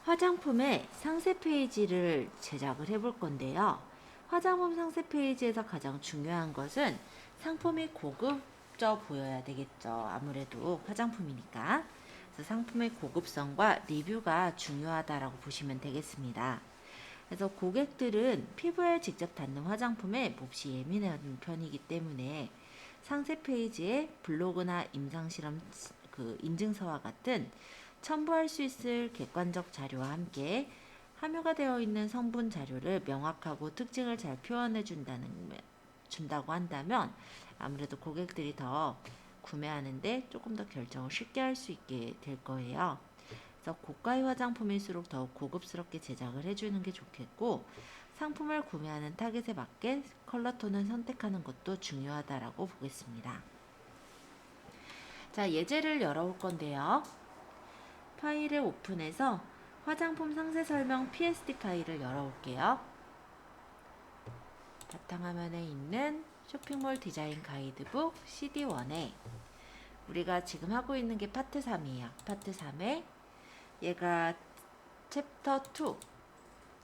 화장품의 상세 페이지를 제작을 해볼 건데요. 화장품 상세 페이지에서 가장 중요한 것은 상품이 고급져 보여야 되겠죠. 아무래도 화장품이니까. 그래서 상품의 고급성과 리뷰가 중요하다라고 보시면 되겠습니다. 그래서 고객들은 피부에 직접 닿는 화장품에 몹시 예민한 편이기 때문에 상세 페이지에 블로그나 임상실험 인증서와 같은 첨부할 수 있을 객관적 자료와 함께 함유가 되어 있는 성분 자료를 명확하고 특징을 잘 표현해 준다고 한다면 아무래도 고객들이 더 구매하는데 조금 더 결정을 쉽게 할 수 있게 될 거예요. 그래서 고가의 화장품일수록 더욱 고급스럽게 제작을 해주는 게 좋겠고, 상품을 구매하는 타겟에 맞게 컬러 톤을 선택하는 것도 중요하다라고 보겠습니다. 자, 예제를 열어볼 건데요. 파일을 오픈해서 화장품 상세 설명 PSD 파일을 열어볼게요. 바탕화면에 있는 쇼핑몰 디자인 가이드북 CD1에 우리가 지금 하고 있는 게 파트 3이에요. 파트 3에 얘가 챕터 2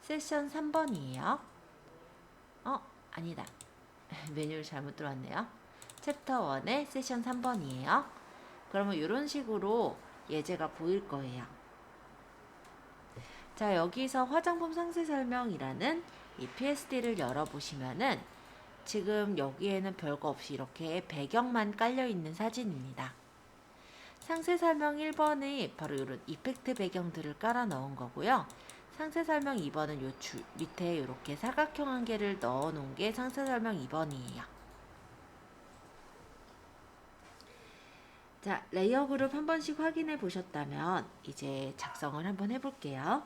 세션 3번이에요. 아니다. 메뉴를 잘못 들어왔네요. 챕터 1의 세션 3번이에요. 그러면 이런 식으로 예제가 보일 거예요. 자, 여기서 화장품 상세 설명이라는 이 PSD를 열어보시면은 지금 여기에는 별거 없이 이렇게 배경만 깔려 있는 사진입니다. 상세 설명 1번이 바로 이런 이펙트 배경들을 깔아 넣은 거고요. 상세 설명 2번은 요 밑에 이렇게 사각형 한 개를 넣어 놓은 게 상세 설명 2번이에요. 자, 레이어 그룹 한 번씩 확인해 보셨다면 이제 작성을 한번 해볼게요.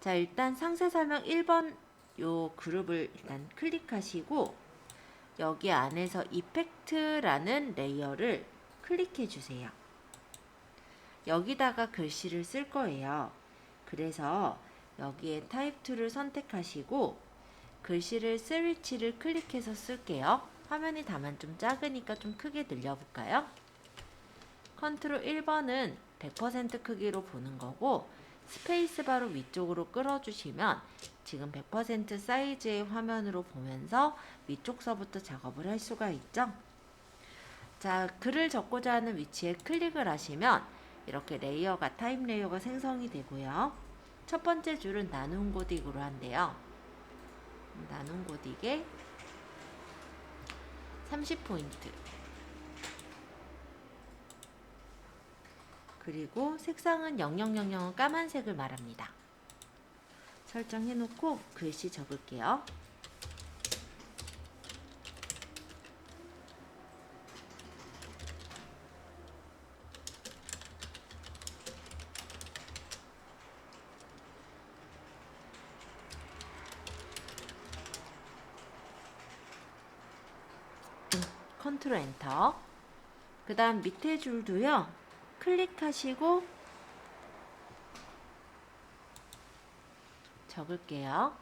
자, 일단 상세 설명 1번 요 그룹을 일단 클릭하시고 여기 안에서 이펙트라는 레이어를 클릭해 주세요. 여기다가 글씨를 쓸 거예요. 그래서 여기에 타입 2를 선택하시고 글씨를 쓸 위치를 클릭해서 쓸게요. 화면이 다만 좀 작으니까 좀 크게 늘려볼까요? 컨트롤 1번은 100% 크기로 보는 거고 스페이스바로 위쪽으로 끌어주시면 지금 100% 사이즈의 화면으로 보면서 위쪽서부터 작업을 할 수가 있죠. 자, 글을 적고자 하는 위치에 클릭을 하시면 이렇게 타입 레이어가 생성이 되고요. 첫 번째 줄은 나눔 고딕으로 한대요. 나눔 고딕에 30포인트. 그리고 색상은 0000은 까만색을 말합니다. 설정해놓고 글씨 적을게요. 컨트롤 엔터. 그 다음 밑에 줄도요. 클릭하시고 적을게요.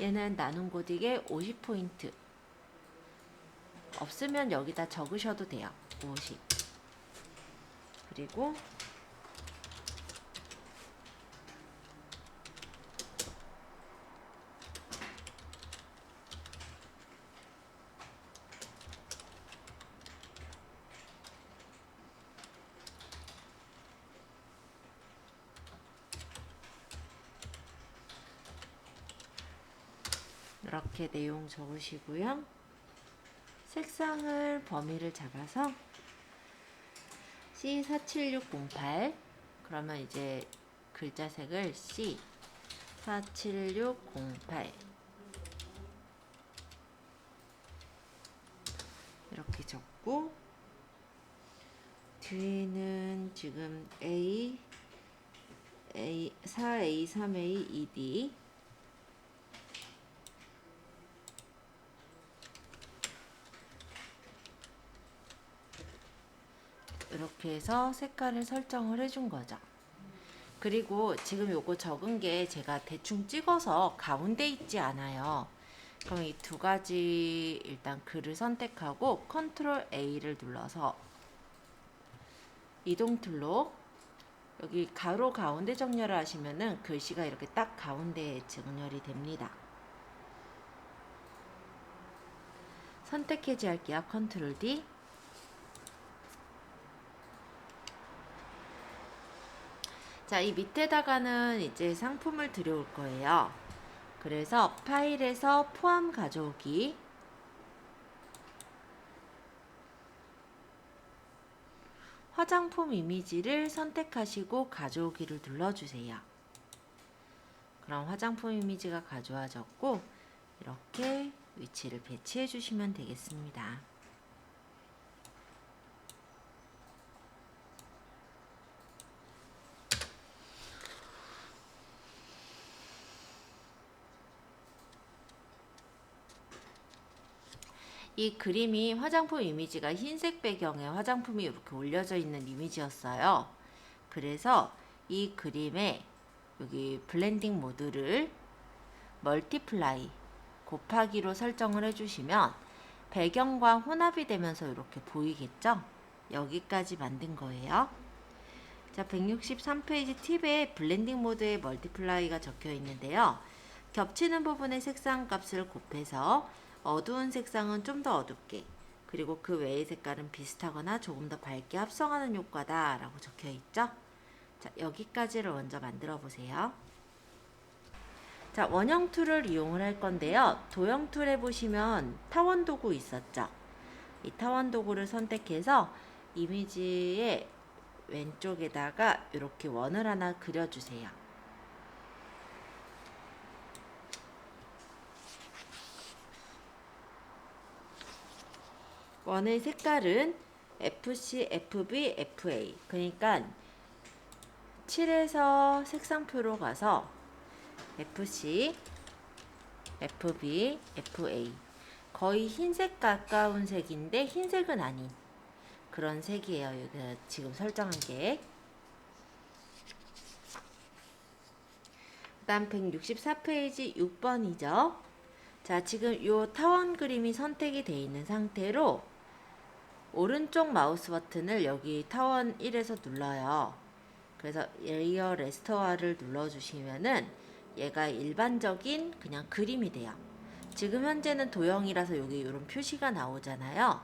얘는 나눔 고딕에 50포인트. 없으면 여기다 적으셔도 돼요. 50. 그리고 이렇게 내용 적으시고요. 색상을 범위를 잡아서 C47608 그러면 이제 글자색을 C47608 이렇게 적고 뒤에는 지금 A 4A 3A ED 이렇게 해서 색깔을 설정을 해준 거죠. 그리고 지금 요거 적은 게 제가 대충 찍어서 가운데 있지 않아요. 그럼 이 두 가지 일단 글을 선택하고 컨트롤 A를 눌러서 이동 툴로 여기 가로 가운데 정렬을 하시면은 글씨가 이렇게 딱 가운데에 정렬이 됩니다. 선택 해제할게요. 컨트롤 D. 자, 이 밑에다가는 이제 상품을 들여올 거예요. 그래서 파일에서 포함 가져오기, 화장품 이미지를 선택하시고 가져오기를 눌러주세요. 그럼 화장품 이미지가 가져와졌고 이렇게 위치를 배치해 주시면 되겠습니다. 이 그림이 화장품 이미지가 흰색 배경에 화장품이 이렇게 올려져 있는 이미지였어요. 그래서 이 그림에 여기 블렌딩 모드를 멀티플라이 곱하기로 설정을 해주시면 배경과 혼합이 되면서 이렇게 보이겠죠? 여기까지 만든 거예요. 자, 163페이지 팁에 블렌딩 모드에 멀티플라이가 적혀 있는데요. 겹치는 부분의 색상 값을 곱해서 어두운 색상은 좀 더 어둡게, 그리고 그 외의 색깔은 비슷하거나 조금 더 밝게 합성하는 효과다 라고 적혀 있죠. 자, 여기까지를 먼저 만들어 보세요. 자, 원형 툴을 이용을 할 건데요. 도형 툴에 보시면 타원 도구 있었죠. 이 타원 도구를 선택해서 이미지의 왼쪽에다가 이렇게 원을 하나 그려주세요. 원의 색깔은 FC, FB, FA. 그러니까 7에서 색상표로 가서 FC, FB, FA. 거의 흰색 가까운 색인데 흰색은 아닌 그런 색이에요. 여기 지금 설정한 게. 그다음 164페이지 6번이죠. 자, 지금 이 타원 그림이 선택이 되어 있는 상태로 오른쪽 마우스 버튼을 여기 타원 1에서 눌러요. 그래서 레이어 레스터어를 눌러주시면은 얘가 일반적인 그냥 그림이 돼요. 지금 현재는 도형이라서 여기 이런 표시가 나오잖아요.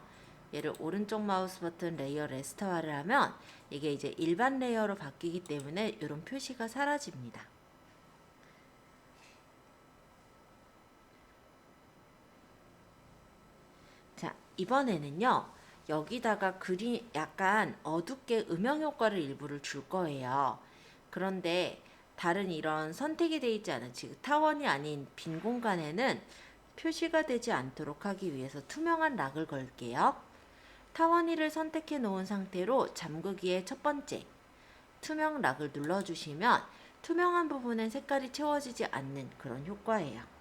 얘를 오른쪽 마우스 버튼 레이어 레스터어를 하면 이게 이제 일반 레이어로 바뀌기 때문에 이런 표시가 사라집니다. 자, 이번에는요. 여기다가 그림 약간 어둡게 음영 효과를 일부를 줄 거예요. 그런데 다른 이런 선택이 되어 있지 않은 지금 타원이 아닌 빈 공간에는 표시가 되지 않도록 하기 위해서 투명한 락을 걸게요. 타원 1을 선택해 놓은 상태로 잠그기의 첫 번째 투명 락을 눌러주시면 투명한 부분엔 색깔이 채워지지 않는 그런 효과예요.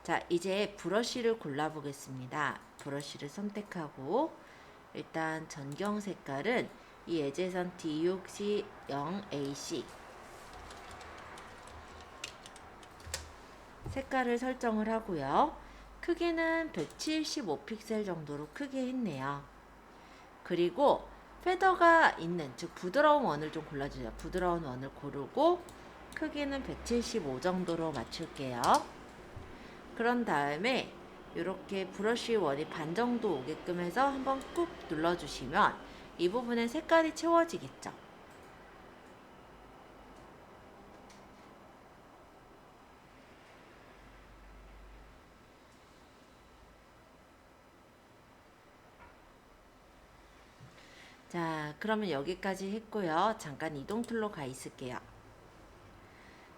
자, 이제 브러쉬를 골라 보겠습니다. 브러쉬를 선택하고 일단 전경 색깔은 이 예제선 D6C0AC 색깔을 설정을 하고요. 크기는 175픽셀 정도로 크게 했네요. 그리고 페더가 있는, 즉 부드러운 원을 좀 골라주세요. 부드러운 원을 고르고 크기는 175 정도로 맞출게요. 그런 다음에 이렇게 브러쉬 원이 반 정도 오게끔 해서 한번 꾹 눌러주시면 이 부분에 색깔이 채워지겠죠. 자, 그러면 여기까지 했고요. 잠깐 이동 툴로 가 있을게요.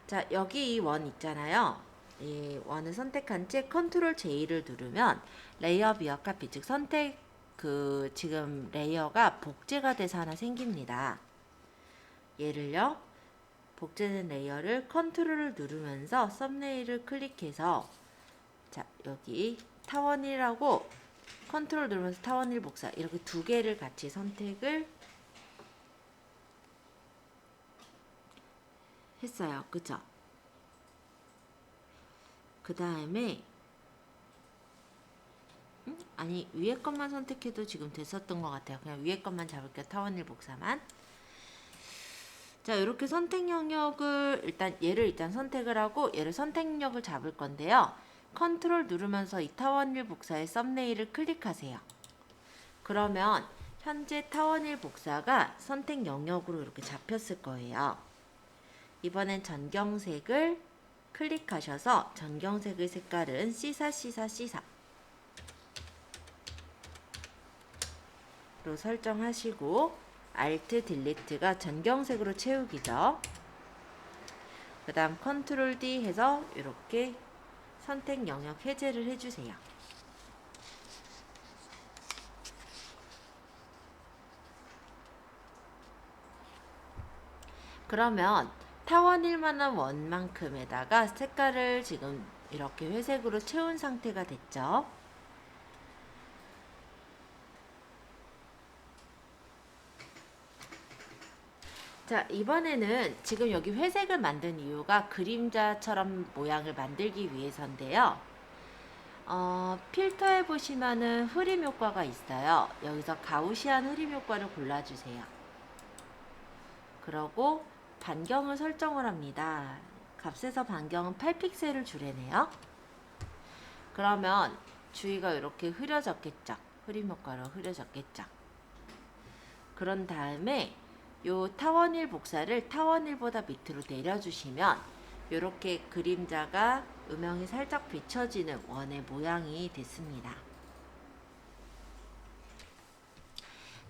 자, 여기 이 원 있잖아요. 이 원을 선택한 채 컨트롤 J를 누르면 레이어 비어 카피, 즉 선택 지금 레이어가 복제가 돼서 하나 생깁니다. 얘를요. 복제된 레이어를 컨트롤을 누르면서 썸네일을 클릭해서 자, 여기 타원 1하고 컨트롤 누르면서 타원 1 복사 이렇게 두 개를 같이 선택을 했어요. 그쵸? 그 다음에 아니 위에 것만 선택해도 지금 됐었던 것 같아요. 그냥 위에 것만 잡을게요. 타원 1 복사만. 자, 이렇게 선택 영역을 얘를 선택을 하고 얘를 선택력을 잡을 건데요. 컨트롤 누르면서 이 타원 1 복사의 썸네일을 클릭하세요. 그러면 현재 타원 1 복사가 선택 영역으로 이렇게 잡혔을 거예요. 이번엔 전경색을 클릭하셔서 전경색의 색깔은 C4 로 설정하시고 Alt 딜리트가 전경색으로 채우기죠. 그 다음 컨트롤 D 해서 이렇게 선택 영역 해제를 해주세요. 그러면 타원 1만한 원만큼에다가 색깔을 지금 이렇게 회색으로 채운 상태가 됐죠. 자, 이번에는 지금 여기 회색을 만든 이유가 그림자처럼 모양을 만들기 위해서인데요. 필터에 보시면은 흐림 효과가 있어요. 여기서 가우시안 흐림 효과를 골라주세요. 그러고 반경을 설정을 합니다. 값에서 반경은 8픽셀을 주래네요. 그러면 주위가 이렇게 흐려졌겠죠. 흐림 효과로 흐려졌겠죠. 그런 다음에 요 타원 1 복사를 타원 1보다 밑으로 내려주시면 이렇게 그림자가 음영이 살짝 비춰지는 원의 모양이 됐습니다.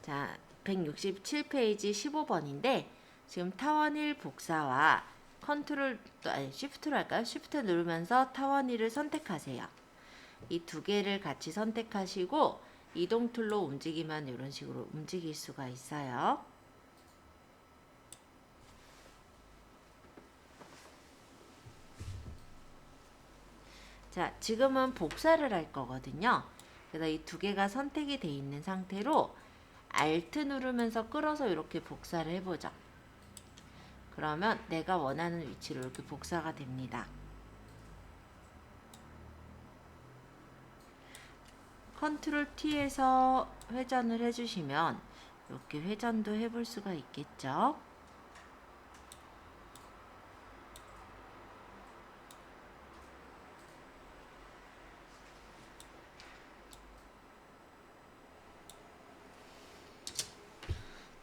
자, 167페이지 15번인데 지금 타원 1 복사와 쉬프트로 할까요? 쉬프트 누르면서 타원 1을 선택하세요. 이 두 개를 같이 선택하시고 이동 툴로 움직이면 이런 식으로 움직일 수가 있어요. 자, 지금은 복사를 할 거거든요. 그래서 이 두 개가 선택이 되어 있는 상태로 Alt 누르면서 끌어서 이렇게 복사를 해보죠. 그러면 내가 원하는 위치로 이렇게 복사가 됩니다. 컨트롤 T에서 회전을 해주시면 이렇게 회전도 해볼 수가 있겠죠.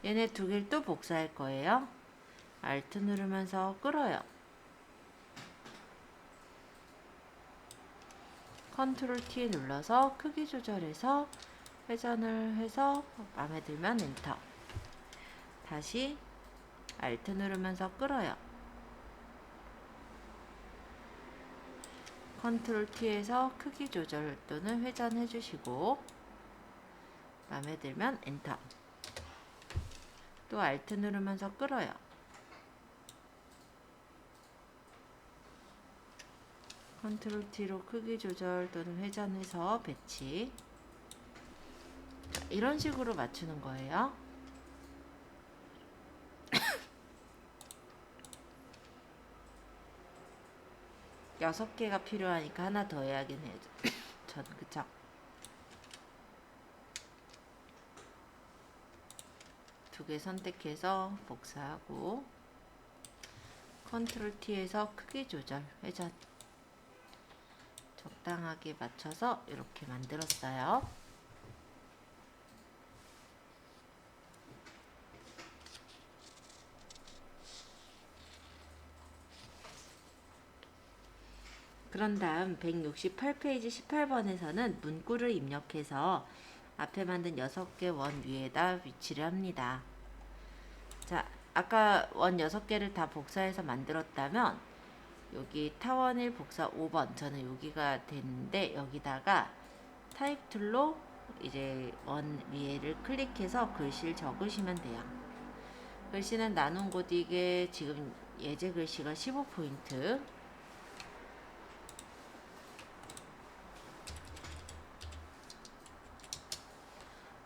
얘네 두 개를 또 복사할 거예요. Alt 누르면서 끌어요. 컨트롤 T 눌러서 크기 조절해서 회전을 해서 마음에 들면 엔터. 다시 Alt 누르면서 끌어요. 컨트롤 T에서 크기 조절 또는 회전해 주시고 마음에 들면 엔터. 또 Alt 누르면서 끌어요. 컨트롤 T로 크기 조절 또는 회전해서 배치. 이런 식으로 맞추는 거예요. 여섯 개가 필요하니까 하나 더 해야긴 해요. 저는 그쵸? 두 개 선택해서 복사하고 컨트롤 T에서 크기 조절 회전 적당하게 맞춰서 이렇게 만들었어요. 그런 다음 168페이지 18번에서는 문구를 입력해서 앞에 만든 6개 원 위에다 위치를 합니다. 자, 아까 원 6개를 다 복사해서 만들었다면 여기 타원 1 복사 5번 저는 여기가 됐는데 여기다가 타입 툴로 이제 원 위에를 클릭해서 글씨를 적으시면 돼요. 글씨는 나눈 고딕에 지금 예제 글씨가 15포인트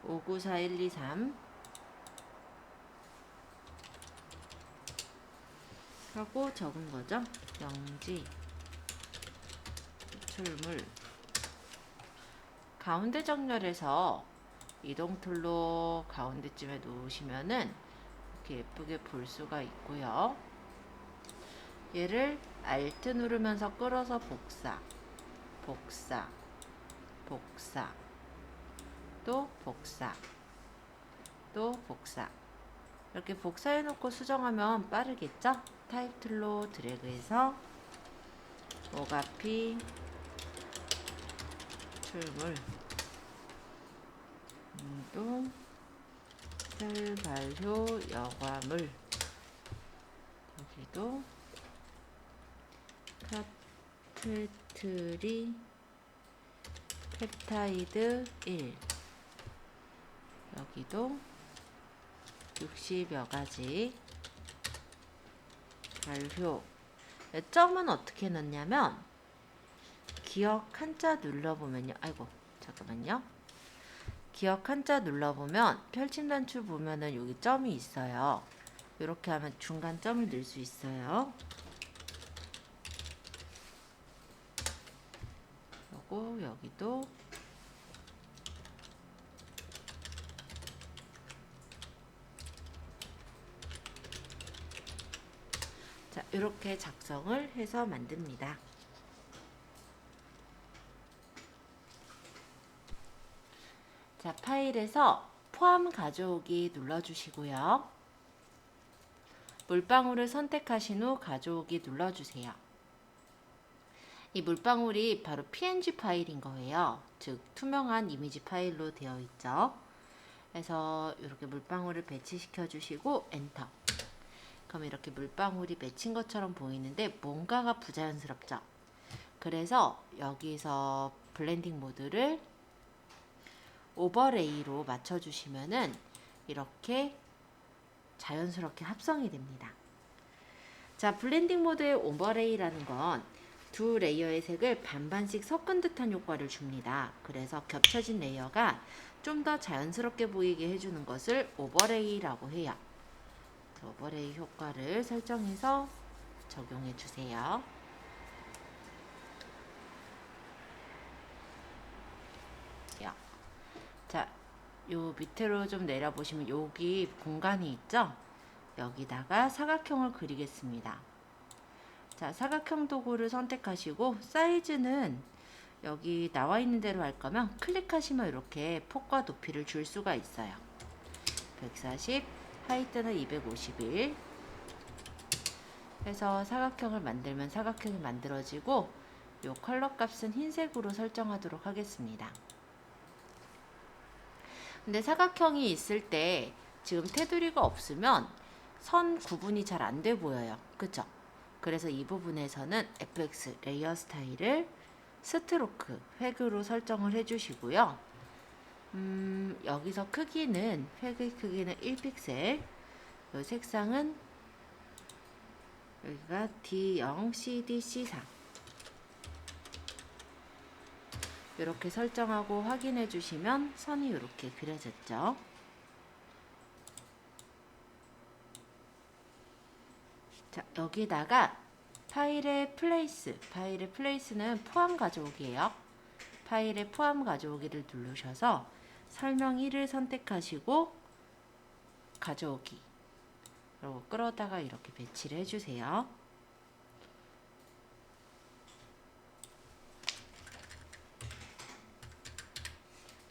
594123 하고 적은 거죠. 영지 추출물 가운데 정렬해서 이동 툴로 가운데쯤에 놓으시면은 이렇게 예쁘게 볼 수가 있고요. 얘를 Alt 누르면서 끌어서 복사, 복사, 복사, 또 복사, 또 복사. 이렇게 복사해 놓고 수정하면 빠르겠죠? 타입 툴로 드래그해서 오가피 출물 또 셀 발효 여과물, 여기도 카프트리 펩타이드 1, 여기도 60여 가지 발효. 점은 어떻게 넣냐면 기억 한자 눌러보면요. 아이고 잠깐만요. 기억 한자 눌러보면 펼침 단추 보면은 여기 점이 있어요. 이렇게 하면 중간 점을 넣을 수 있어요. 그리고 여기도 자, 이렇게 작성을 해서 만듭니다. 자, 파일에서 포함 가져오기 눌러주시고요. 물방울을 선택하신 후 가져오기 눌러주세요. 이 물방울이 바로 PNG 파일인 거예요. 즉 투명한 이미지 파일로 되어 있죠. 그래서 이렇게 물방울을 배치시켜 주시고 엔터. 그럼 이렇게 물방울이 맺힌 것처럼 보이는데 뭔가가 부자연스럽죠. 그래서 여기서 블렌딩 모드를 오버레이로 맞춰주시면은 이렇게 자연스럽게 합성이 됩니다. 자, 블렌딩 모드의 오버레이라는 건 두 레이어의 색을 반반씩 섞은 듯한 효과를 줍니다. 그래서 겹쳐진 레이어가 좀 더 자연스럽게 보이게 해주는 것을 오버레이라고 해요. 오버레이 효과를 설정해서 적용해 주세요. 자, 요 밑으로 좀 내려보시면 여기 공간이 있죠? 여기다가 사각형을 그리겠습니다. 자, 사각형 도구를 선택하시고 사이즈는 여기 나와 있는 대로 할 거면 클릭하시면 이렇게 폭과 높이를 줄 수가 있어요. 140, 하이트는 251 해서 사각형을 만들면 사각형이 만들어지고 요 컬러 값은 흰색으로 설정하도록 하겠습니다. 근데 사각형이 있을 때 지금 테두리가 없으면 선 구분이 잘 안 돼 보여요. 그쵸? 그래서 이 부분에서는 FX 레이어 스타일을 스트로크 획으로 설정을 해주시고요. 여기서 크기는 획의 크기는 1픽셀, 이 색상은 여기가 D0, CD, C4 이렇게 설정하고 확인해 주시면 선이 이렇게 그려졌죠. 자, 여기다가 파일의 플레이스는 포함 가져오기예요. 파일의 포함 가져오기를 누르셔서 설명 1을 선택하시고 가져오기, 그리고 끌어다가 이렇게 배치를 해주세요.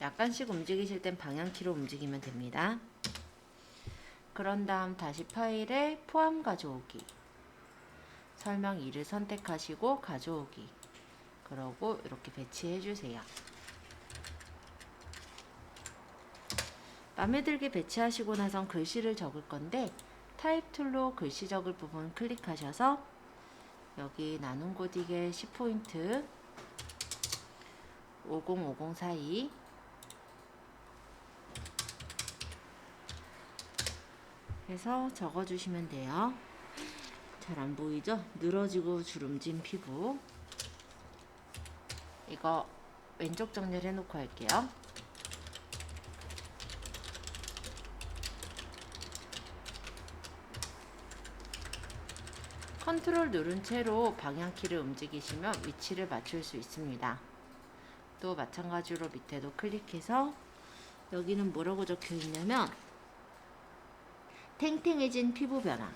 약간씩 움직이실 땐 방향키로 움직이면 됩니다. 그런 다음 다시 파일에 포함 가져오기, 설명 2를 선택하시고 가져오기, 그러고 이렇게 배치해 주세요. 마음에 들게 배치하시고 나선 글씨를 적을 건데 타입 툴로 글씨 적을 부분 클릭하셔서 여기 나눈 고딕의 10포인트 5050 사이 해서 적어주시면 돼요. 잘 안 보이죠? 늘어지고 주름진 피부. 이거 왼쪽 정렬해 놓고 할게요. 컨트롤 누른 채로 방향키를 움직이시면 위치를 맞출 수 있습니다. 또 마찬가지로 밑에도 클릭해서 여기는 뭐라고 적혀 있냐면 탱탱해진 피부 변화.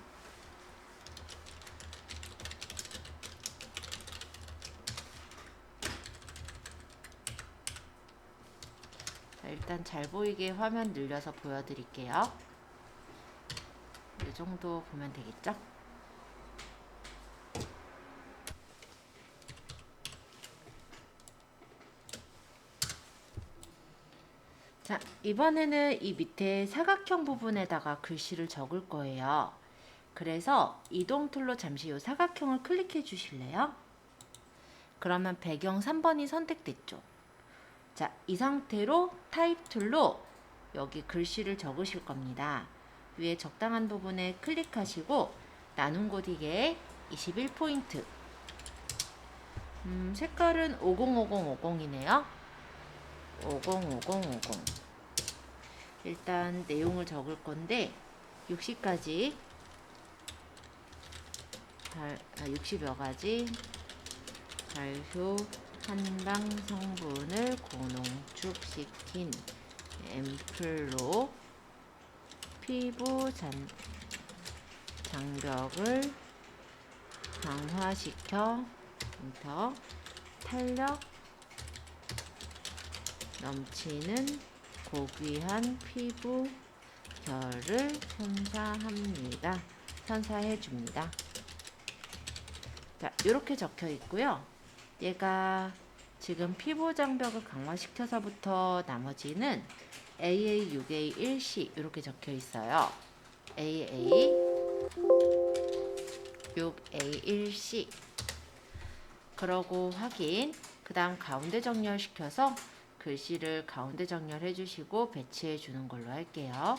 자, 일단 잘 보이게 화면 늘려서 보여드릴게요. 이 정도 보면 되겠죠? 자, 이번에는 이 밑에 사각형 부분에다가 글씨를 적을 거예요. 그래서 이동 툴로 잠시 이 사각형을 클릭해 주실래요? 그러면 배경 3번이 선택됐죠. 자, 이 상태로 타입 툴로 여기 글씨를 적으실 겁니다. 위에 적당한 부분에 클릭하시고 나눈 고딕에 21포인트. 색깔은 505050이네요. 505050. 일단 내용을 적을 건데 60가지 60여 가지 발효 한방 성분을 고농축시킨 앰플로 피부 장벽을 강화시켜 더 탄력 넘치는 고귀한 피부 결을 선사해줍니다. 자, 이렇게 적혀 있고요. 얘가 지금 피부 장벽을 강화시켜서부터 나머지는 AA 6A 1C 이렇게 적혀 있어요. AA 6A 1C. 그러고 확인. 그 다음 가운데 정렬시켜서 글씨를 가운데 정렬해 주시고 배치해 주는 걸로 할게요.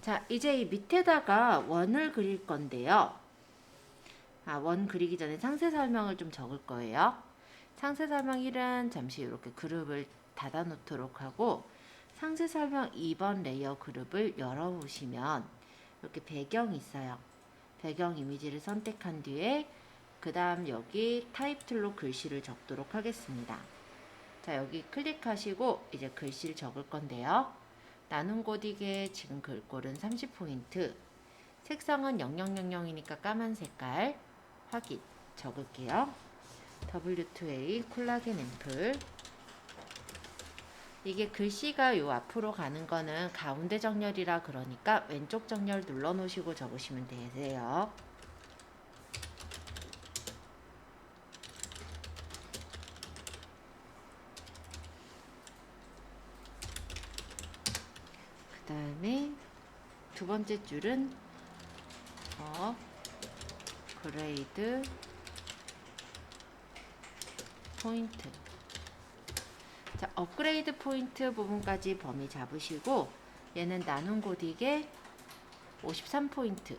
자, 이제 이 밑에다가 원을 그릴 건데요. 원 그리기 전에 상세 설명을 좀 적을 거예요. 상세 설명 1은 잠시 이렇게 그룹을 닫아 놓도록 하고 상세 설명 2번 레이어 그룹을 열어 보시면 이렇게 배경이 있어요. 배경 이미지를 선택한 뒤에 그 다음 여기 타입 툴로 글씨를 적도록 하겠습니다. 자, 여기 클릭하시고 이제 글씨를 적을 건데요. 나눈 고딕에 지금 글꼴은 30포인트, 색상은 0000이니까 까만 색깔, 확인 적을게요. W2A 콜라겐 앰플. 이게 글씨가 요 앞으로 가는 거는 가운데 정렬이라 그러니까 왼쪽 정렬 눌러 놓으시고 적으시면 되세요. 그 다음에 두 번째 줄은 그레이드 포인트. 자, 업그레이드 포인트 부분까지 범위 잡으시고 얘는 나눈 고딕에 53포인트.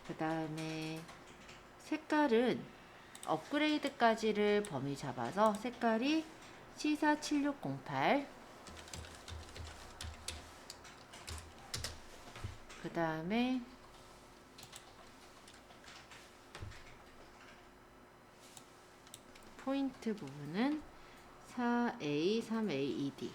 그 다음에 색깔은 업그레이드까지를 범위 잡아서 색깔이 C47608. 그 다음에 포인트 부분은 4A, 3A, 2D.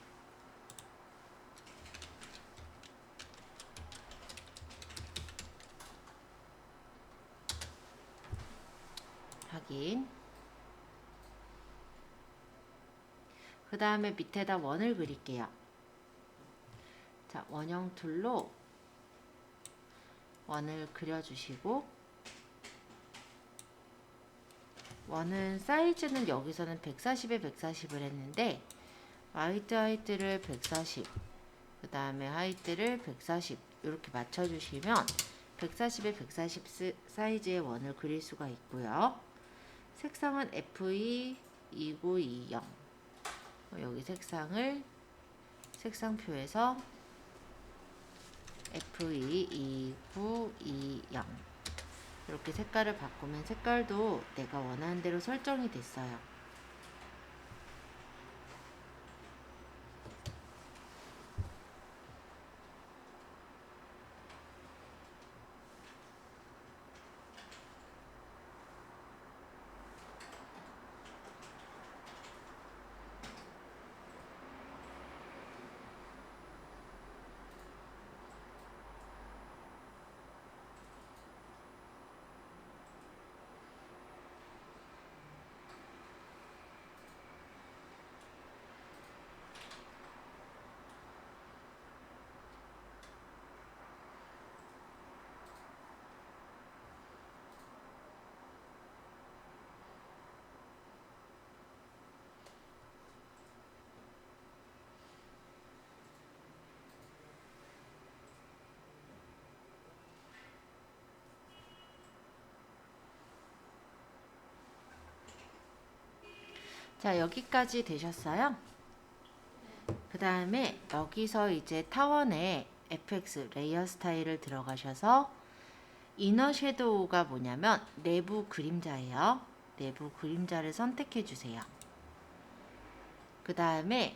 확인. 그 다음에 밑에다 원을 그릴게요. 자, 원형 툴로 원을 그려주시고 원은 사이즈는 여기서는 140에 140을 했는데 하이트를 140, 그 다음에 하이트를 140 이렇게 맞춰주시면 140에 140 사이즈의 원을 그릴 수가 있고요. 색상은 FE2920. 여기 색상표에서 FE2920 이렇게 색깔을 바꾸면 색깔도 내가 원하는 대로 설정이 됐어요. 자, 여기까지 되셨어요? 그 다음에 여기서 이제 타원에 FX 레이어 스타일을 들어가셔서 이너 섀도우가 뭐냐면 내부 그림자예요. 내부 그림자를 선택해 주세요. 그 다음에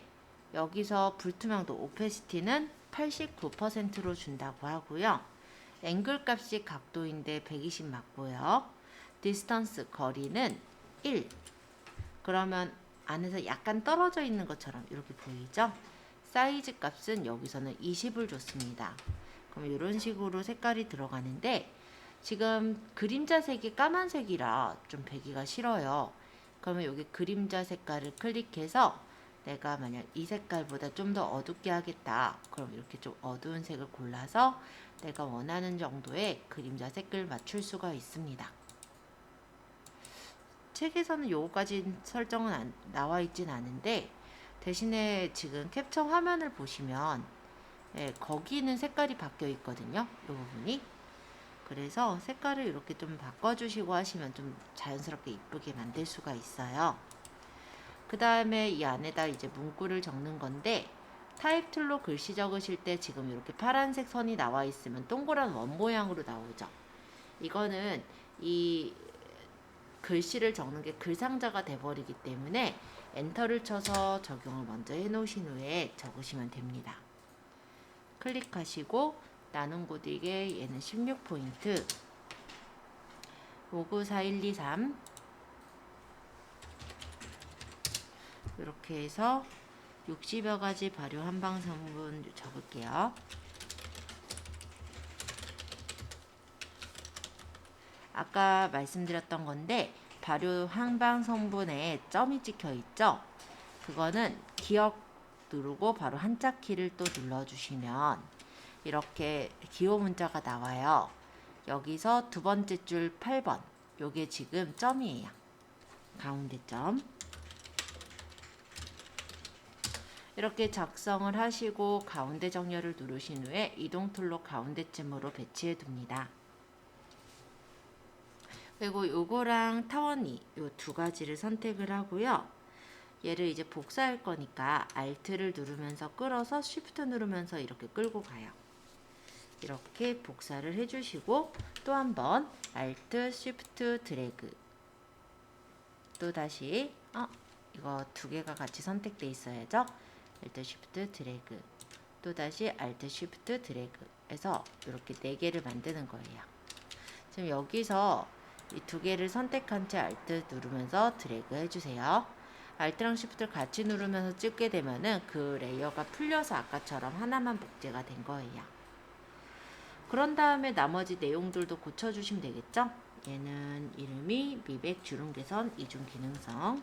여기서 불투명도 오페시티는 89%로 준다고 하고요. 앵글 값이 각도인데 120 맞고요. 디스턴스 거리는 1. 그러면 안에서 약간 떨어져 있는 것처럼 이렇게 보이죠? 사이즈 값은 여기서는 20을 줬습니다. 그럼 이런 식으로 색깔이 들어가는데 지금 그림자 색이 까만색이라 좀 배기가 싫어요. 그러면 여기 그림자 색깔을 클릭해서 내가 만약 이 색깔보다 좀 더 어둡게 하겠다. 그럼 이렇게 좀 어두운 색을 골라서 내가 원하는 정도의 그림자 색을 맞출 수가 있습니다. 책에서는 요거까지 설정은 나와 있진 않은데 대신에 지금 캡처 화면을 보시면 거기는 색깔이 바뀌어 있거든요. 이 부분이. 그래서 색깔을 이렇게 좀 바꿔주시고 하시면 좀 자연스럽게 이쁘게 만들 수가 있어요. 그 다음에 이 안에다 이제 문구를 적는 건데 타입 툴로 글씨 적으실 때 지금 이렇게 파란색 선이 나와 있으면 동그란 원 모양으로 나오죠. 이거는 이 글씨를 적는 게 글상자가 돼버리기 때문에 엔터를 쳐서 적용을 먼저 해 놓으신 후에 적으시면 됩니다. 클릭하시고 나눈 고딕에 얘는 16포인트 594123 이렇게 해서 60여 가지 발효 한방 성분 적을게요. 아까 말씀드렸던 건데 발효 한방 성분에 점이 찍혀 있죠? 그거는 기억 누르고 바로 한자 키를 또 눌러주시면 이렇게 기호 문자가 나와요. 여기서 두 번째 줄 8번 요게 지금 점이에요. 가운데 점. 이렇게 작성을 하시고 가운데 정렬을 누르신 후에 이동 툴로 가운데쯤으로 배치해 둡니다. 그리고 요거랑 타원이 요 두 가지를 선택을 하고요. 얘를 이제 복사할 거니까 Alt를 누르면서 끌어서 Shift 누르면서 이렇게 끌고 가요. 이렇게 복사를 해주시고 또 한번 Alt, Shift, 드래그 또 다시 이거 두 개가 같이 선택돼 있어야죠. Alt, Shift, 드래그 또 다시 Alt, Shift, 드래그 해서 이렇게 네 개를 만드는 거예요. 지금 여기서 이 두 개를 선택한 채 Alt 누르면서 드래그 해주세요. Alt랑 Shift를 같이 누르면서 찍게 되면은 그 레이어가 풀려서 아까처럼 하나만 복제가 된 거예요. 그런 다음에 나머지 내용들도 고쳐주시면 되겠죠? 얘는 이름이 미백 주름 개선 이중 기능성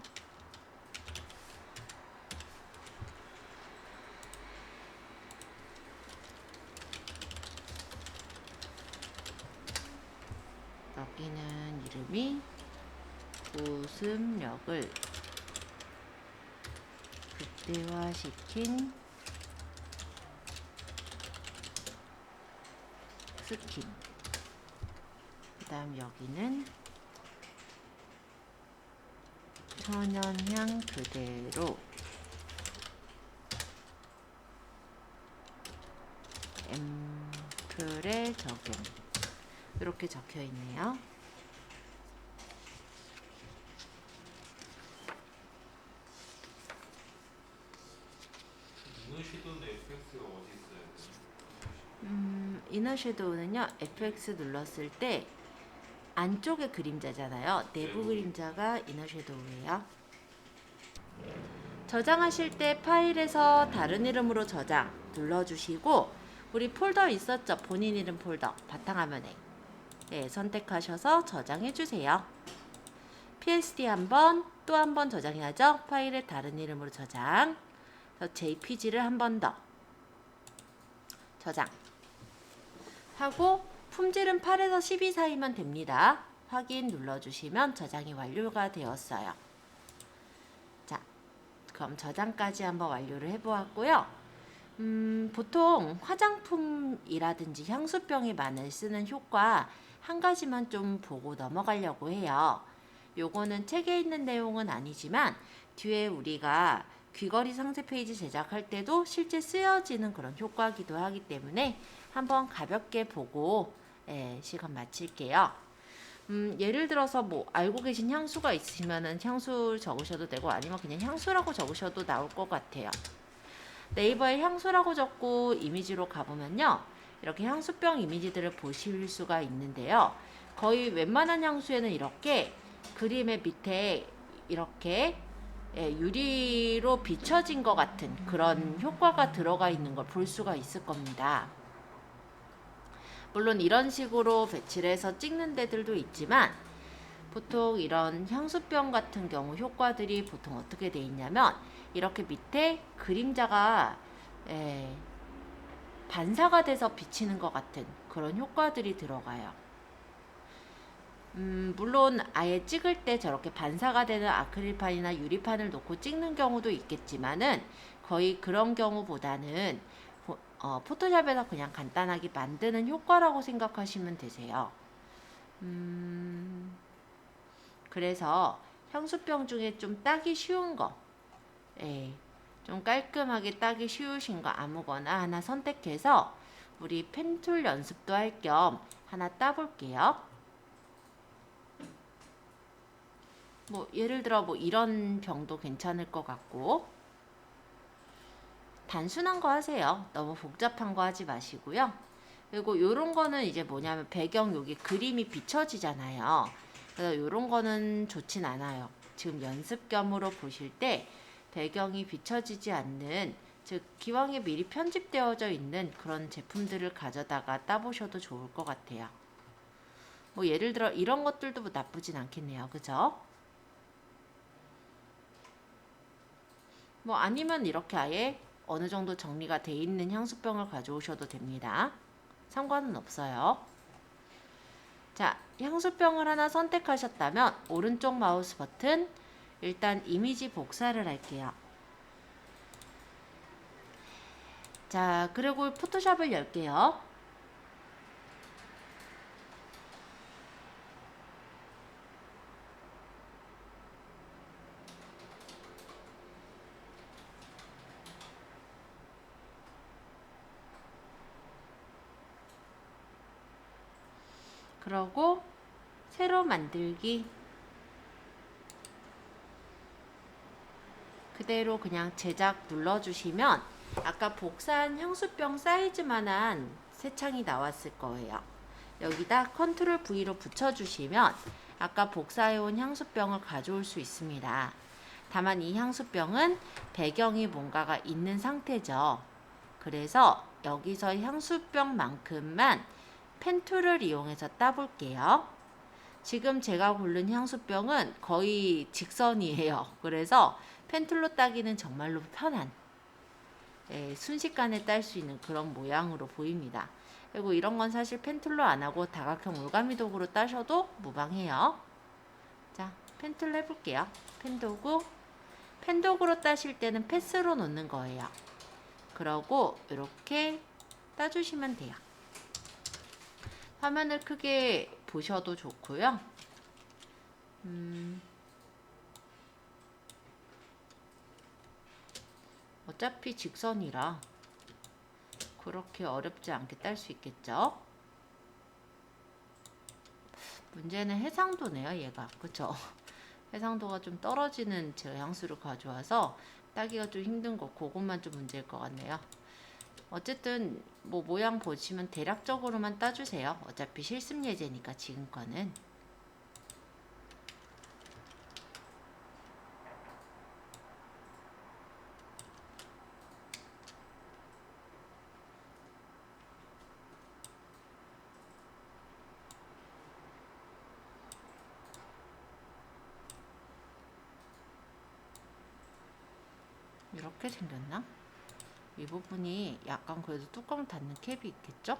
여기는 이름이 웃음력을 극대화시킨 스킨 그 다음 여기는 천연향 그대로 앰플에 적용 이렇게 적혀 있네요. 이너 섀도우는 FX가 어디 있어요? 이너 섀도우는요 FX 눌렀을 때 안쪽의 그림자잖아요. 내부 그림자가 이너 섀도우예요. 저장하실 때 파일에서 다른 이름으로 저장 눌러주시고 우리 폴더 있었죠? 본인 이름 폴더 바탕화면에 선택하셔서 저장해주세요. PSD 한번 또 한 번 저장해야죠. 파일에 다른 이름으로 저장 JPG를 한 번 더 저장 하고 품질은 8에서 12 사이면 됩니다. 확인 눌러주시면 저장이 완료가 되었어요. 자, 그럼 저장까지 한번 완료를 해보았고요. 보통 화장품이라든지 향수병에 많이 쓰는 효과 한 가지만 좀 보고 넘어가려고 해요. 요거는 책에 있는 내용은 아니지만 뒤에 우리가 귀걸이 상세 페이지 제작할 때도 실제 쓰여지는 그런 효과기도 하기 때문에 한번 가볍게 보고 시간 마칠게요. 예를 들어서 뭐 알고 계신 향수가 있으면은 향수 적으셔도 되고 아니면 그냥 향수라고 적으셔도 나올 것 같아요. 네이버에 향수라고 적고 이미지로 가보면요. 이렇게 향수병 이미지들을 보실 수가 있는데요. 거의 웬만한 향수에는 이렇게 그림의 밑에 이렇게 유리로 비춰진 것 같은 그런 효과가 들어가 있는 걸 볼 수가 있을 겁니다. 물론 이런 식으로 배치를 해서 찍는 데들도 있지만 보통 이런 향수병 같은 경우 효과들이 보통 어떻게 돼 있냐면 이렇게 밑에 그림자가 반사가 돼서 비치는 것 같은 그런 효과들이 들어가요. 물론 아예 찍을 때 저렇게 반사가 되는 아크릴판이나 유리판을 놓고 찍는 경우도 있겠지만은 거의 그런 경우보다는 포토샵에서 그냥 간단하게 만드는 효과라고 생각하시면 되세요. 그래서 향수병 중에 좀 따기 쉬운 거, 좀 깔끔하게 따기 쉬우신 거 아무거나 하나 선택해서 우리 펜툴 연습도 할 겸 하나 따볼게요. 뭐 예를 들어 뭐 이런 병도 괜찮을 것 같고 단순한 거 하세요. 너무 복잡한 거 하지 마시고요. 그리고 요런 거는 이제 뭐냐면 배경 여기 그림이 비춰지잖아요. 그래서 요런 거는 좋진 않아요. 지금 연습 겸으로 보실 때 배경이 비춰지지 않는 즉 기왕에 미리 편집되어져 있는 그런 제품들을 가져다가 따보셔도 좋을 것 같아요. 뭐 예를 들어 이런 것들도 뭐 나쁘진 않겠네요. 그죠? 뭐 아니면 이렇게 아예 어느 정도 정리가 돼 있는 향수병을 가져오셔도 됩니다. 상관은 없어요. 자, 향수병을 하나 선택하셨다면 오른쪽 마우스 버튼 일단 이미지 복사를 할게요. 자, 그리고 포토샵을 열게요. 그러고 새로 만들기 그대로 그냥 제작 눌러주시면 아까 복사한 향수병 사이즈만한 새 창이 나왔을 거예요. 여기다 컨트롤 V로 붙여주시면 아까 복사해온 향수병을 가져올 수 있습니다. 다만 이 향수병은 배경이 뭔가가 있는 상태죠. 그래서 여기서 향수병만큼만 펜툴을 이용해서 따볼게요. 지금 제가 고른 향수병은 거의 직선이에요. 그래서 펜툴로 따기는 정말로 편한 순식간에 딸 수 있는 그런 모양으로 보입니다. 그리고 이런 건 사실 펜툴로 안 하고 다각형 올가미 도구로 따셔도 무방해요. 자, 펜툴 해볼게요. 펜도구로 따실 때는 패스로 놓는 거예요. 그러고 이렇게 따주시면 돼요. 화면을 크게 보셔도 좋고요. 어차피 직선이라 그렇게 어렵지 않게 딸 수 있겠죠. 문제는 해상도네요, 얘가. 그쵸? 해상도가 좀 떨어지는 제 향수를 가져와서 따기가 좀 힘든 거, 그것만 좀 문제일 것 같네요. 어쨌든 뭐 모양 보시면 대략적으로만 따주세요. 어차피 실습 예제니까 지금 거는. 이렇게 생겼나? 이 부분이 약간 그래도 뚜껑 닫는 캡이 있겠죠?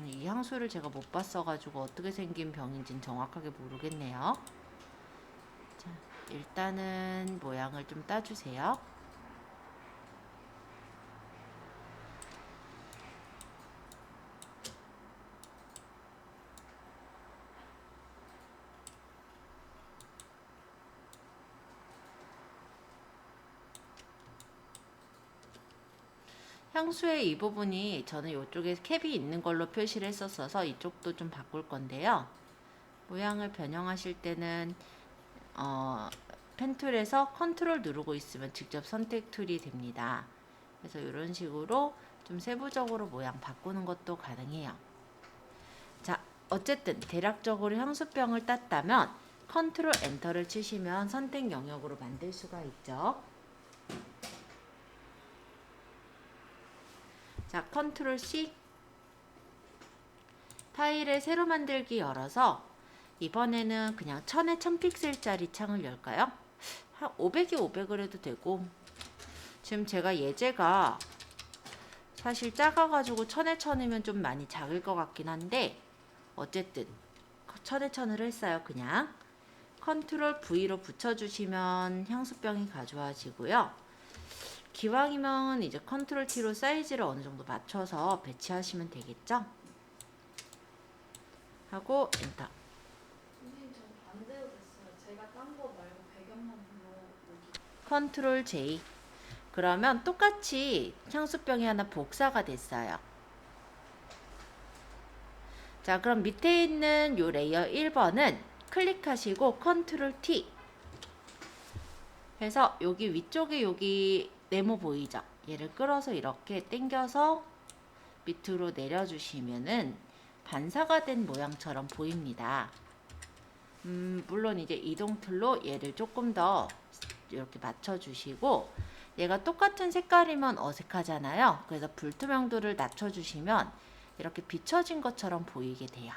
이 향수를 제가 못 봤어가지고 어떻게 생긴 병인지는 정확하게 모르겠네요. 자, 일단은 모양을 좀 따주세요. 향수의 이 부분이 저는 이쪽에 캡이 있는 걸로 표시를 했었어서 이쪽도 좀 바꿀 건데요. 모양을 변형하실 때는 펜툴에서 컨트롤 누르고 있으면 직접 선택 툴이 됩니다. 그래서 이런 식으로 좀 세부적으로 모양 바꾸는 것도 가능해요. 자, 어쨌든 대략적으로 향수병을 땄다면 컨트롤 엔터를 치시면 선택 영역으로 만들 수가 있죠. 자, 컨트롤 C. 파일을 새로 만들기 열어서 이번에는 그냥 1000에 1000픽셀짜리 창을 열까요? 한 500에 500을 해도 되고, 지금 제가 예제가 사실 작아가지고 1000에 1000이면 좀 많이 작을 것 같긴 한데, 어쨌든 1000에 1000을 했어요. 그냥 컨트롤 V로 붙여주시면 향수병이 가져와지고요. 기왕이면 이제 컨트롤 T로 사이즈를 어느 정도 맞춰서 배치하시면 되겠죠? 하고 엔터. 선생님 저 반대로 됐어요. 제가 딴 거 말고 배경만 불러오기. 컨트롤 J. 그러면 똑같이 향수병이 하나 복사가 됐어요. 자, 그럼 밑에 있는 요 레이어 1번은 클릭하시고 컨트롤 T 해서 여기 위쪽에 여기 네모 보이죠? 얘를 끌어서 이렇게 당겨서 밑으로 내려주시면은 반사가 된 모양처럼 보입니다. 물론 이제 이동 툴로 얘를 조금 더 이렇게 맞춰주시고, 얘가 똑같은 색깔이면 어색하잖아요. 그래서 불투명도를 낮춰주시면 이렇게 비춰진 것처럼 보이게 돼요.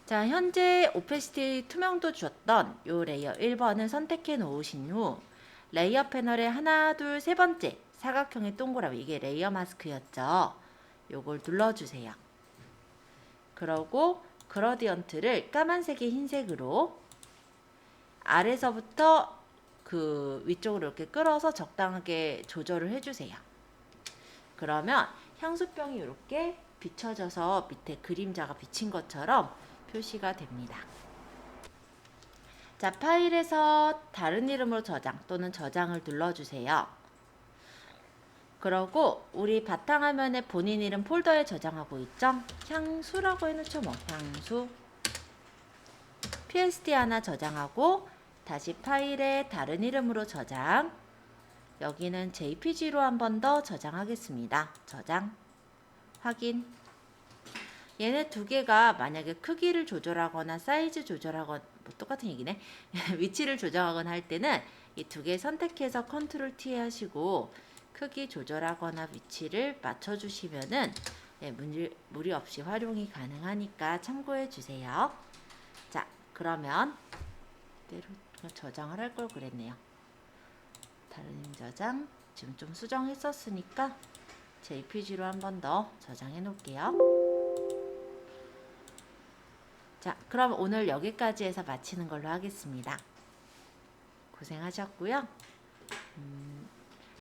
자, 현재 오페시티 투명도 줬던 요 레이어 1번을 선택해 놓으신 후 레이어 패널의 하나, 둘, 세 번째 사각형의 동그라미, 이게 레이어 마스크였죠. 요걸 눌러주세요. 그러고 그라디언트를 까만색의 흰색으로 아래서부터 그 위쪽으로 이렇게 끌어서 적당하게 조절을 해주세요. 그러면 향수병이 이렇게 비춰져서 밑에 그림자가 비친 것처럼 표시가 됩니다. 자, 파일에서 다른 이름으로 저장 또는 저장을 눌러주세요. 그러고 우리 바탕화면에 본인 이름 폴더에 저장하고 있죠? 향수라고 해놓죠. 뭐 향수. PSD 하나 저장하고 다시 파일에 다른 이름으로 저장. 여기는 JPG로 한 번 더 저장하겠습니다. 저장. 확인. 얘네 두 개가 만약에 크기를 조절하거나 사이즈 조절하거나 뭐 똑같은 얘기네. 위치를 조정하거나 할 때는 이 두 개 선택해서 컨트롤 T 하시고 크기 조절하거나 위치를 맞춰주시면은 무리 없이 활용이 가능하니까 참고해 주세요. 자, 그러면 이대로 저장을 할 걸 그랬네요. 다른 저장 지금 좀 수정했었으니까 JPG로 한 번 더 저장해 놓을게요. 자, 그럼 오늘 여기까지 해서 마치는 걸로 하겠습니다. 고생하셨고요.